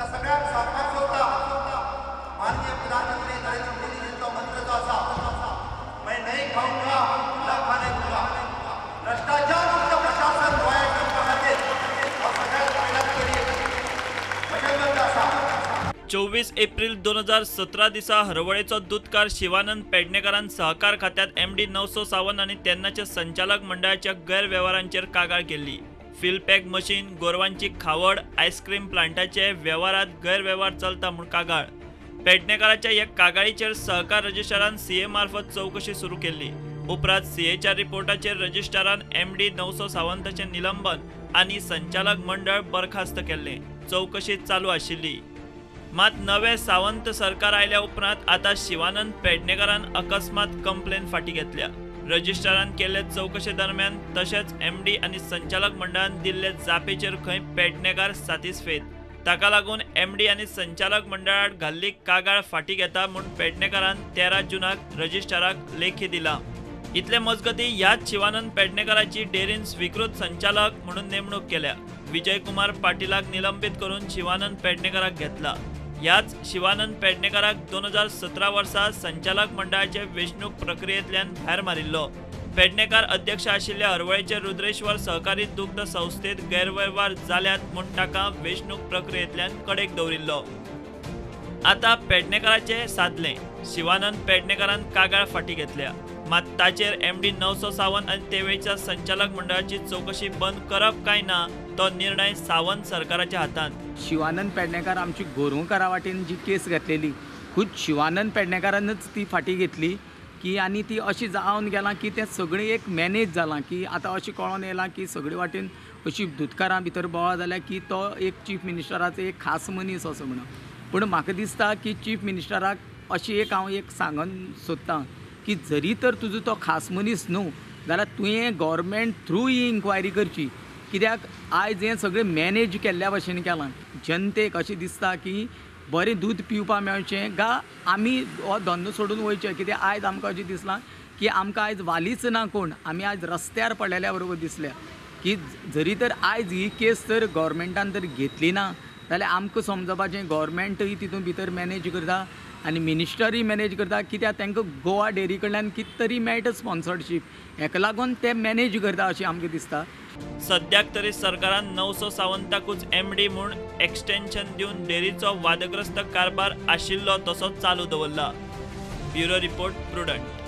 त्या सगळ्यात सावकाश होता माननीय प्रधानमंत्री नरेंद्र मोदीजींचा मंत्र जो असा मैं नहीं खाऊंगा न खाने दूंगा भ्रष्टाचार मुक्त प्रशासन व्हायचं पाहते सगळ्यात पहिला तरी वचनबद्ध असा 24 एप्रिल 2017 दिसा हरवळेचो दूधकार शिवानंद पेडणेकरान सहकार खात्यात MD 900 सावंत आणि तेन्नाच्या संचालक मंडळाच्या गैरव्यवहारांचेर कागाळ केल्ली। फिलपॅक मशीन, गोरवांची खावड, आईस्क्रीम प्लांटाचे व्यवहारात गैरव्यवहार चलता म्हूण कागाळ। पेडणेकराच्या ह्या कागाळीचेर सहकार रजिस्ट्रारान CA मार्फत चौकशी सुरू केल्ली। उपरांत CAच्या रिपोर्टाचेर रजिस्ट्रारान MD 900 सावंताचें निलंबन आणि संचालक मंडळ बरखास्त केल्ले। चौकशी चालू आशिल्ली। मात नवे सावंत सरकार आयल्या उपरांत आता शिवानंद पेडणेकरान अकस्मात कंप्लेन फाटी घेतल्या। रजिस्ट्रारान केल्ले चौकशे दरम्यान तशेंच MD आणि संचालक मंडळान दिल्ले जापेचेर खंय पेडणेकार सॅटिस्फायड। ताका लागून MD आणि संचालक मंडळाक घाल्ली कागाळ फाटी घेता म्हूण पेडणेकारान 13 जूनाक रजिस्ट्राराक लेखी दिला। इतले मजगती ह्याच शिवानंद पेडणेकराची डेरीन स्वीकृत संचालक म्हणून नेमणूक केल्या। विजय कुमार पाटीलाक निलंबित करून शिवानंद पेडणेकराक घेतला। ह्याच शिवानंद पेडणेकराक 2017 वर्सा संचालक मंडळाचे वेंचणूक प्रक्रियेंतल्यान भायर मारिल्लो। पेडणेकार अध्यक्ष आशिल्ल्या हरवळेचे रुद्रेश्वर सहकारी दुग्ध संस्थेत गैरव्यवहार जाल्यात म्हूण ताका वेंचणूक प्रक्रियेंतल्यान कडेक दवरिल्लो। आता पेडणेकाराचे सादले शिवानंद पेडणेकरान कागाळ फाटी घेतल्या। मात ताचेर MD 900 सावंत आणि तेवेळच्या संचालक मंडळाची चौकशी बंद करप काय ना तो निर्णय सावंत सरकाराच्या हातांत। शिवानंद पेडणेकार आमची गोरवकारा वाटेन जी केस घेतलेली खुद शिवानंद पेडणेकारानच ती फाटी घेतली की आनी ती अशी जावन गेलां की तें सगळें एक मॅनेज जालां की आतां अशें कळोन येयलां की सगळे वाटेन अशी दुधकारां भितर बोवाळ जाल्या की तो एक चीफ मिनिस्टराचो एक खास मनीस असो म्हणून। पूण म्हाका दिसता की चीफ मिनिस्टराक अशी एक हांव एक सांगन सोदतां की जरी तर तुजो तो खास मनीस न्हू जाल्यार तुवें गव्हर्मेंट थ्रू ही इन्क्वायरी करची। कित्याक आयज हें सगळें मॅनेज केल्ल्या भशेन केलां। जनतेक अशें दिसता की बरें दूध पिवपा मेळचें गा आमी हो धंदो सोडून वयचें। कित्याक आयज आमकां अशें दिसलां की आमकां आयज वालीच ना कोण, आमी आयज रस्त्यार पडलेल्या बरोबर दिसल्या की जरी तर आयज ही केस तर गव्हर्मेंटान तर घेतली ना जाल्यार आमकां समजपाचें गव्हर्मेंटूय तितून भितर मॅनेज करता आनी मिनिस्टरूय मॅनेज करता। कित्याक तांकां गोवा डेरी कडल्यान कितें तरी मेळटा स्पॉन्सरशीप, हेका लागून ते मॅनेज करता अशें आमकां दिसता। सद्याक तरी सरकारान 900 सावंताकूच MD म्हूण एक्सटेन्शन दिवन डेरीचो वादग्रस्त कारभार आशिल्लो तसोच चालू दवरला। Bureau report prudent.